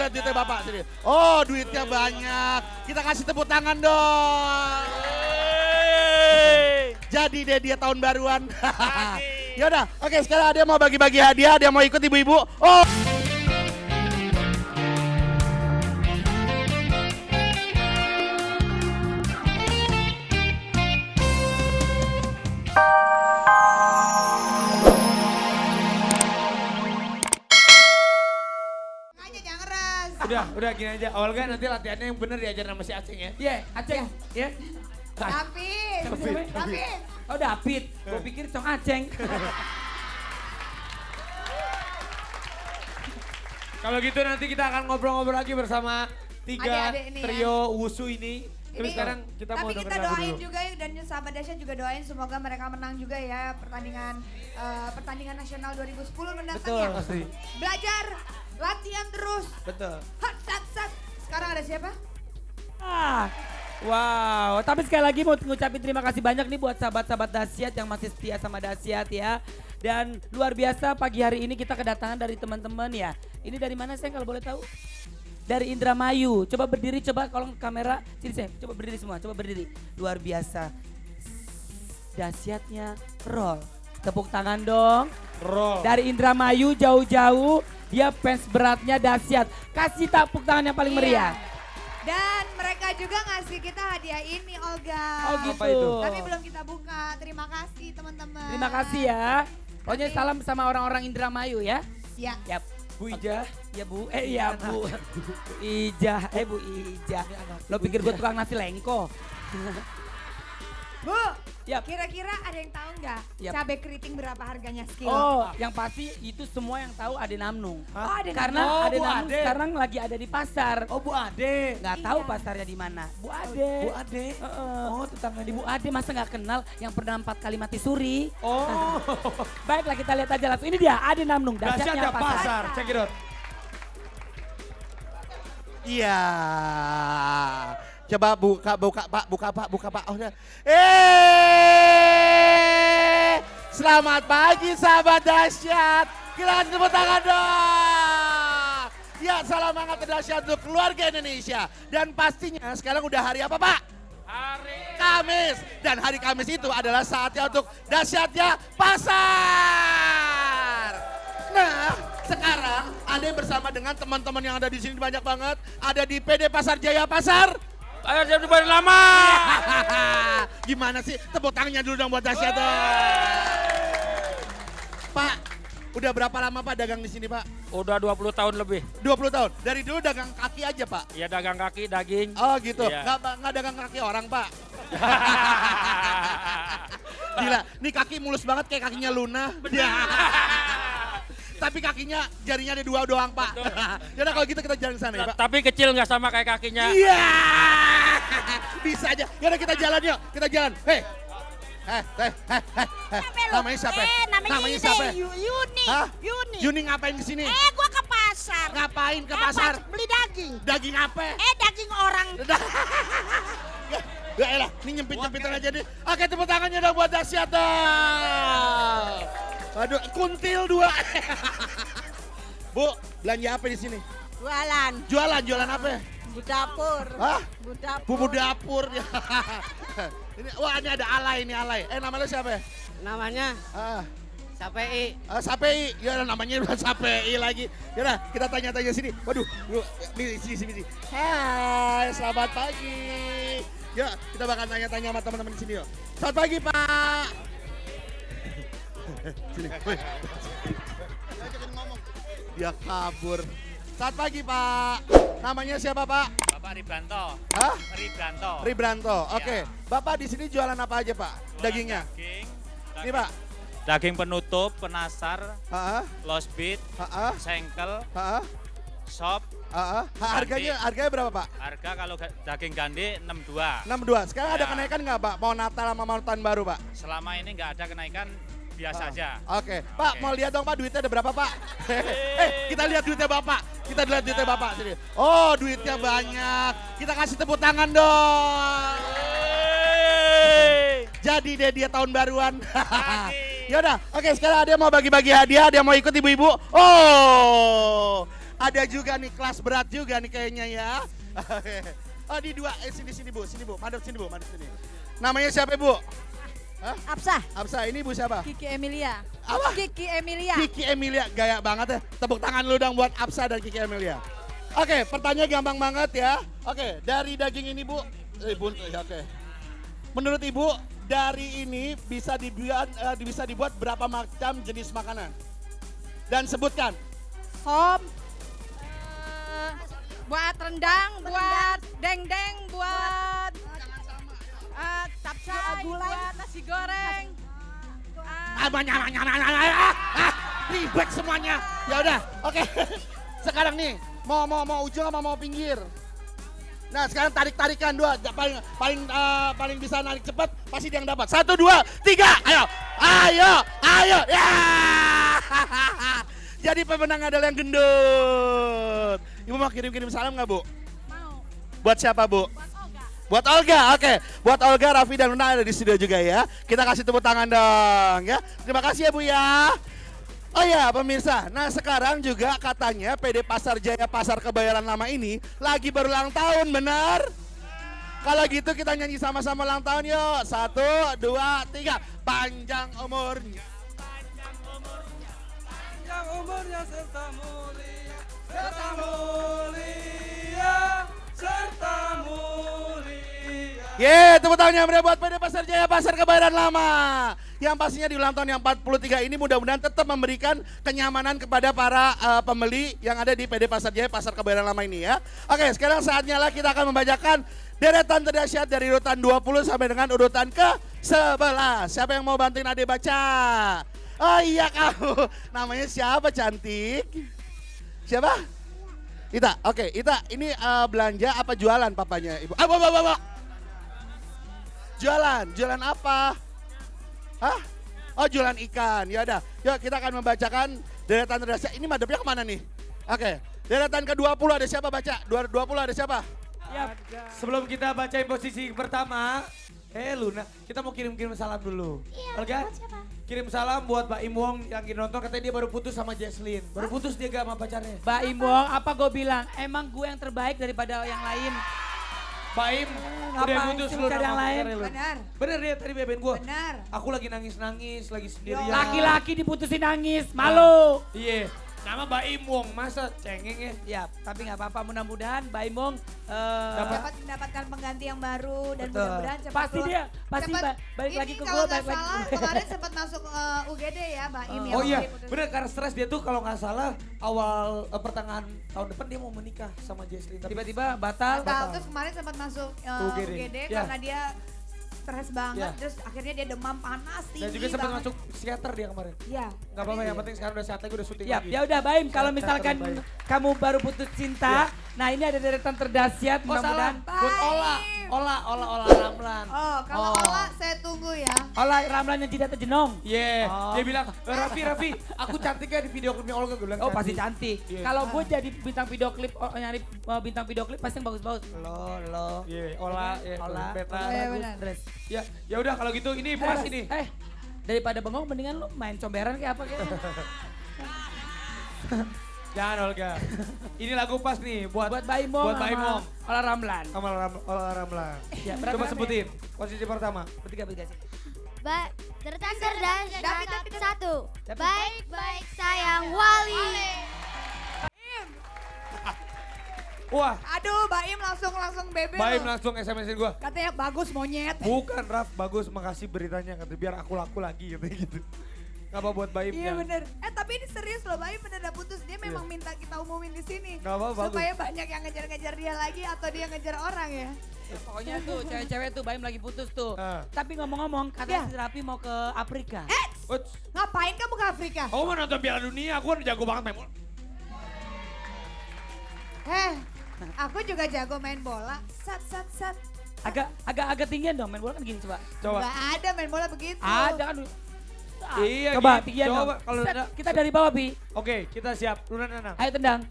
lihat duitnya Bapak sini. Oh, duitnya banyak. Kita kasih tepuk tangan dong. Jadi deh dia tahun baruan. Yaudah, oke sekarang ada yang mau bagi-bagi hadiah, ada yang mau ikut ibu-ibu. Oh. Udah gini aja. Olga nanti latihannya yang bener diajar sama si Aceng ya. Iya, Aceng. Ya. David. David. Oh David, gue pikir Cong Aceng. Kalau gitu nanti kita akan ngobrol-ngobrol lagi bersama tiga Adik-adik ini trio wusu ini. Tapi Ini, sekarang kita mau tapi kita dengerin lagu doain dulu. juga ya, dan sahabat Dasya juga doain semoga mereka menang juga ya pertandingan nasional 2010 mendatang Betul, ya. pasti. Belajar, latihan terus. Betul. Hat, sat, sat. Sekarang ada siapa? Wow, tapi sekali lagi mau ngucapin terima kasih banyak nih buat sahabat-sahabat Dasyat yang masih setia sama Dasyat ya. Dan luar biasa pagi hari ini kita kedatangan dari teman-teman ya. Ini dari mana saya kalau boleh tahu? Dari Indramayu. Coba berdiri, coba kalau kamera. Sini saya, coba berdiri semua, coba berdiri. Luar biasa. Dasyatnya roll. Tepuk tangan dong. Roll. Dari Indramayu jauh-jauh, dia fans beratnya Dasyat. Kasih tepuk tangan yang paling meriah. Dan mereka juga ngasih kita hadiah ini, Olga. Oh gitu. Apa itu? Tapi belum kita buka. Terima kasih teman-teman. Terima kasih ya. Pokoknya salam sama orang-orang Indramayu ya. Ya. Yap. Bu Ija. Ya Bu, iya Bu. Ija, Bu Ija. Lo pikir gue tukang nasi lengko? Bu, Yap. kira-kira ada yang tahu nggak Yap. cabai keriting berapa harganya sekilo? Oh, yang pasti itu semua yang tahu Ade Namnung. Oh, Ade Karena Namnung. Oh, Ade Bu Namnung Ade. sekarang lagi ada di pasar. Oh Bu Ade. Nggak tahu pasarnya di mana. Bu Ade. Bu Ade. Oh tetangga di Bu Ade masa nggak kenal yang pernah 4 kali mati suri? Oh. Baiklah kita lihat aja langsung. Ini dia Ade Namnung. Dahsyat Dahsyatnya ya pasar. Check it out. Iya. Coba buka Pak. Oh, udah. Selamat pagi sahabat Dasyat. Kita kasih tepuk tangan dong. Ya, salam hangat Dasyat untuk keluarga Indonesia. Dan pastinya sekarang udah hari apa Pak? Hari Kamis. Dan hari Kamis itu adalah saatnya untuk Dasyatnya Pasar. Nah, sekarang Anda bersama dengan teman-teman yang ada di sini banyak banget. Ada di PD Pasar Jaya Pasar. Ayo jam depan lama. Gimana sih? Tepuk tangannya dulu dong buat Dasyat dong. Pak, udah berapa lama Pak dagang di sini Pak? Udah 20 tahun lebih. 20 tahun. Dari dulu dagang kaki aja Pak? Ya dagang kaki, daging. Oh gitu, Iya. nggak dagang kaki orang Pak? Gila, nih kaki mulus banget kayak kakinya Luna. Tapi kakinya jarinya ada 2 doang Pak. Yaudah kalau gitu kita jalan ke sana ya Pak. Tapi kecil nggak sama kayak kakinya. Iya, bisa aja. Yaudah kita jalan yuk, kita jalan. Hei, namanya siapa? Namanya siapa? Yuni. Hah? Yuni. Yuni ngapain ke sini? Gua ke pasar. Ngapain ke pasar? Beli daging. Daging apa? Daging orang. Ya elah, ini nyempit-nyempitan aja deh. Oke, tepuk tangannya dong buat Dasyat dong. Waduh, kuntil 2. Bu, belanja apa di sini? Jualan. Jualan apa? Bu dapur. Hah? Bu dapur. Bumbu dapur. Ini, wah ini ada Alay, ini Alay. Nama lu siapa ya? Namanya Ah, Sapei. Sapei. Ya namanya bukan Sapei lagi. Yaudah, kita tanya-tanya sini. Waduh, nih sini. Hai, selamat pagi. Ya, kita bakal tanya-tanya sama teman-teman di sini yuk. Selamat pagi, Pak. Sini. Woi. Dia kabur. Selamat pagi, Pak. Namanya siapa, Pak? Bapak Ribranto. Hah? Ribranto. Ribranto. Oke. Bapak di sini jualan apa aja, Pak? Dagingnya. Daging. Ini, Pak. Daging penutup, penasar, Heeh. lost beef, Heeh. sengkel, Heeh. sop. Heeh. Harganya berapa, Pak? Harga kalau daging gande 62. 62. Sekarang ada Ya. kenaikan nggak, Pak? Mau Natal sama mau tahun baru, Pak? Selama ini nggak ada kenaikan, biasa aja. Oke. Pak, Oke. mau lihat dong, Pak, duitnya ada berapa, Pak? Kita lihat duitnya Bapak. Kita lihat duitnya Bapak sini. Oh, duitnya banyak. Kita kasih tepuk tangan dong. Jadi deh dia tahun baruan. Yaudah, oke sekarang ada yang mau bagi-bagi hadiah, ada yang mau ikut ibu-ibu. Oh, Ada juga nih kelas berat juga nih kayaknya ya. Oh di dua, sini Bu, madep sini Bu, madep sini. Namanya siapa Bu? Hah? Absa, ini Bu siapa? Kiki Emilia. Apa? Kiki Emilia. Kiki Emilia, gaya banget ya. Tepuk tangan lu dong buat Absa dan Kiki Emilia. Oke, pertanyaan gampang banget ya. Oke, dari daging ini Bu, oke. Menurut Ibu, dari ini bisa dibuat berapa macam jenis makanan? Dan sebutkan. Sop. Buat rendang, buat deng-deng, buat capcay, buat nasi goreng. Ribet semuanya. Ya udah, oke. Sekarang nih, mau ujung apa mau pinggir? Nah sekarang tarik-tarikan dua, paling bisa narik cepat pasti dia yang dapat. 1, 2, 3, ayo, ya. Jadi pemenang adalah yang gendut. Ibu mau kirim salam nggak Bu? Mau. Buat siapa Bu? Buat Olga. Buat Olga, oke. Buat Olga, Raffi dan Luna ada di studio juga ya. Kita kasih tepuk tangan dong ya. Terima kasih ya Bu ya. Oh ya pemirsa, nah sekarang juga katanya PD Pasar Jaya Pasar Kebayoran Lama ini lagi berulang tahun, benar? Kalau gitu kita nyanyi sama-sama ulang tahun yuk. 1, 2, 3. Panjang umurnya. Panjang umurnya serta mulia, serta mulia. Tepuk tangan yang meriah buat PD Pasar Jaya Pasar Kebayoran Lama. Yang pastinya di ulang tahun yang 43 ini mudah-mudahan tetap memberikan kenyamanan kepada para pembeli yang ada di PD Pasar Jaya Pasar Kebayoran Lama ini ya. Oke, sekarang saatnya lah kita akan membacakan deretan terdahsyat dari urutan 20 sampai dengan urutan ke-11. Siapa yang mau bantuin Ade baca? Oh iya kamu. Namanya siapa cantik? Siapa? Ita, oke. Ita, ini belanja apa jualan papanya Ibu? Bapak. Jualan apa? Hah? Oh jualan ikan, ya udah. Yuk kita akan membacakan deretan terdahsyat. Ini madepnya kemana nih? Oke, deretan ke-20 ada siapa baca? 20 ada siapa? Yap. Sebelum kita bacain posisi pertama, Luna, kita mau kirim salam dulu. Iya, Olga, buat siapa? kirim salam buat Mbak Im Wong yang lagi nonton, katanya dia baru putus sama Jesslyn. Baru putus dia gak sama pacarnya. Mbak Imbong, apa gue bilang? Emang gue yang terbaik daripada yang lain. Mbak Im, udah ngapain putus sih lu cari yang sama lain? pacarnya lu. Benar. Bener dia tadi beben gue. Benar. Aku lagi nangis-nangis, lagi sendirian. Laki-laki diputusin nangis, malu. Iya, nama Mbak Im Wong, masa cengeng ya? Ya, tapi nggak apa-apa. Mudah-mudahan Mbak Imbong Dapat mendapatkan pengganti yang baru dan Betul. mudah-mudahan cepat Pasti keluar. dia, pasti Cepat. balik lagi ke Ini gue, kalau balik nggak lagi salah ke gue. kemarin sempat masuk UGD ya Mbak Im ya. Oh iya, waktu diputusin. bener karena stres dia tuh kalau nggak salah awal pertengahan tahun depan dia mau menikah sama Jesslyn. Tapi Tiba-tiba batal. Batal. Terus kemarin sempat masuk UGD. UGD Ya. karena dia stres banget. Ya. Terus akhirnya dia demam panas tinggi dan juga sempat banget. masuk psikiater dia kemarin. Iya. Gak apa-apa, yang penting sekarang udah sehat lagi, udah syuting Siap, lagi. ya udah Baim. Kalau Sehat, misalkan terbaik. kamu baru putus cinta, nah ini ada deretan terdahsyat. Oh salah, Mudah-mudahan. buat Ola Ramlan. Oh, kalau Oh. Ola saya tunggu ya. Olah Ramlan yang tidak terjenong. Iya, Oh. dia bilang, Raffi, aku cantik ya di video klipnya Olga. Gue bilang Oh pasti cantik. Iya. Kalau gue jadi bintang video klip, nyari bintang video klip pasti yang bagus-bagus. Lo. Iya, Ola, Ola. Petra. Iya, bagus, benar. dress. Ya udah kalau gitu ini pas ini. Daripada bengong mendingan lu main comberan kayak apa kayak. Jangan Olga. Ini lagu pas nih buat Buat Mbak Imong. Buat Mbak Imong. Olah Ramlan. Ola Ramlan. Ya, Coba berapa sebutin posisi pertama. Bertiga. Deretan terdahsyat David. 1. Baik-baik sayang Wali. Wah, Aduh, Mbak Im langsung bebe Baim loh. langsung SMS-in gua. Katanya bagus monyet. Bukan Raf, bagus makasih beritanya kata biar aku laku lagi katanya gitu. Apa buat Baim? Iya bener. Tapi ini serius loh, Mbak Im bener udah putus. Dia memang minta kita umumin di sini. Gak apa-apa, Supaya banyak yang ngejar-ngejar dia lagi atau dia ngejar orang ya. Pokoknya tuh cewek-cewek tuh Baim lagi putus tuh. Ah. Tapi ngomong-ngomong katanya si Raffi mau ke Afrika. Uts, Ngapain kamu ke Afrika? kamu mau nonton Piala Dunia? Aku kan jago banget main bola. Aku juga jago main bola. Sat. Agak tinggian dong main bola kan gini coba. Coba. Gak ada main bola begitu. Ada kan. Iya, Coba gitu. tinggian Coba, dong. kalau Set, ada- kita dari bawah Bi. Oke, kita siap. Luna Nana. Ayo tendang.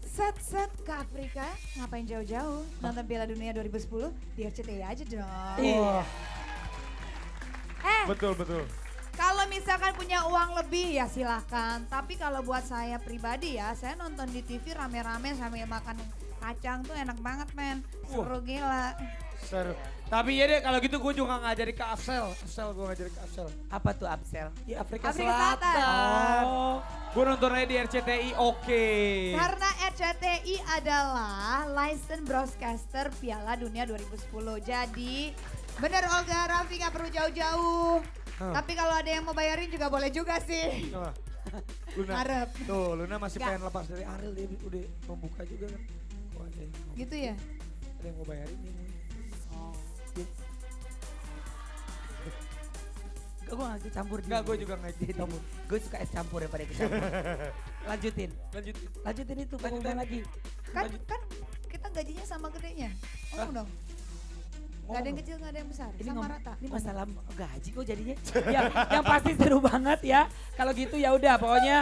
Set ke Afrika. Ngapain jauh-jauh? Nonton Piala Dunia 2010 di RCTI aja dong. Iya. Betul. Kalau misalkan punya uang lebih ya silahkan. Tapi kalau buat saya pribadi ya, saya nonton di TV rame-rame sambil makan kacang tuh enak banget men. Seru gila. Seru. Tapi ya deh kalau gitu gue juga ngajarin ke Afsel. Afsel gue ngajarin ke Afsel. Apa tuh Absel? Ya Afrika, Afrika Selatan. Oh. Gue nontonnya di RCTI oke. Karena RCTI adalah license broadcaster Piala Dunia 2010. Jadi bener Olga, Raffi gak perlu jauh-jauh. Tapi kalau ada yang mau bayarin juga boleh juga sih. Coba. Luna. Ngarep. Tuh Luna masih Nggak. pengen lepas dari Ariel, dia udah membuka juga kan. Oh, ada yang mau, Gitu ya? ada yang mau bayarin nih. Gue gak ikut campur. Enggak, gue juga nggak ikut campur. Gue suka es campur daripada ikut campur. Lanjutin. Lanjutin. Lanjutin itu, ngomong lagi. Kan kita gajinya sama gedenya. Ngomong dong. Gak ada yang kecil, gak ada yang besar. Ini Sama ngomong- rata. Ini masalah gaji kok jadinya. Ya, yang pasti seru banget ya. Kalau gitu ya udah, pokoknya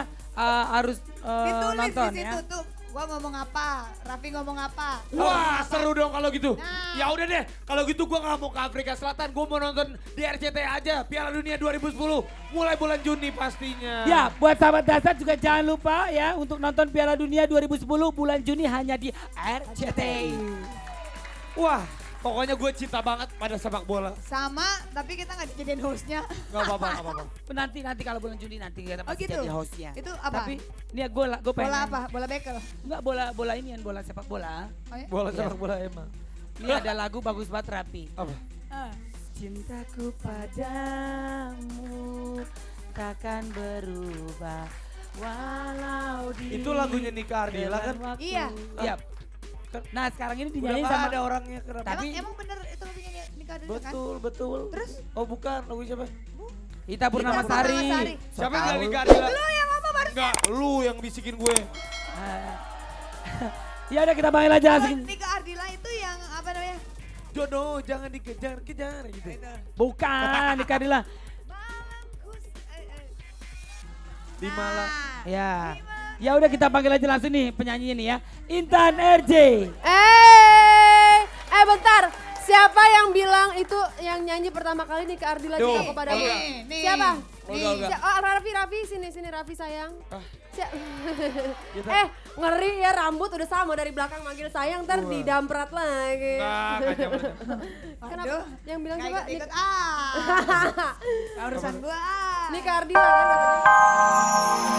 harus Ditulis nonton di ya. situ tuh. Gua ngomong apa, Raffi ngomong apa. Wah seru dong kalau gitu. Nah. Ya udah deh, kalau gitu gue nggak mau ke Afrika Selatan, gue mau nonton di RCTI aja. Piala Dunia 2010 mulai bulan Juni pastinya. Ya, buat sahabat dasar juga jangan lupa ya untuk nonton Piala Dunia 2010 bulan Juni hanya di RCTI. Wah, pokoknya gue cinta banget pada sepak bola. Sama, tapi kita gak dijadiin hostnya. Gak apa-apa, gak apa-apa. Nanti kalau bulan Juni nanti kita Oh pasti gitu? jadi hostnya. Itu apa? Tapi ini ya gue pengen. Bola apa? Bola bekel? Enggak bola ini bola sepak bola. Oh ya? Bola Iya. sepak bola emang. Ini ada lagu bagus banget Rapi. Apa? Ah. Cintaku padamu takkan berubah walau di Itu lagunya Nika Ardila kan? waktu. Iya. Iya. Nah sekarang ini Udah dinyanyiin nggak sama ada orangnya kenapa? Tapi- Emang bener itu lagunya Nika Ardila kan? Betul, betul. Terus? Oh bukan, lagu siapa? Ita Purnama Ita Purnama Sari. Sari. Siapa yang Tahu. bilang Nika Ardila? Lu yang ngomong baru. Enggak, lu yang bisikin gue. Ah. Ya udah kita panggil aja langsung. Nika Ardila itu yang apa namanya? Jodoh, jangan dikejar-kejar gitu. Bukan Ika Ardila. Malamku. Di Malang. Ya. Ya udah kita panggil aja langsung nih penyanyinya nih ya. Intan RJ. Bentar. Siapa yang bilang itu yang nyanyi pertama kali nih ke Ardila Duh, Cinta Kepadamu? Olga. Nih. Siapa? Olga. Oh, Raffi, sini Raffi sayang. Ah. Gitu. Ngeri ya rambut udah sama dari belakang manggil sayang ntar didamprat lagi. Enggak, enggak zaman. Kenapa? Aduh. Yang bilang Gak coba ikut-ikut Nik- Gak urusan gua Nika Ardila kan katanya.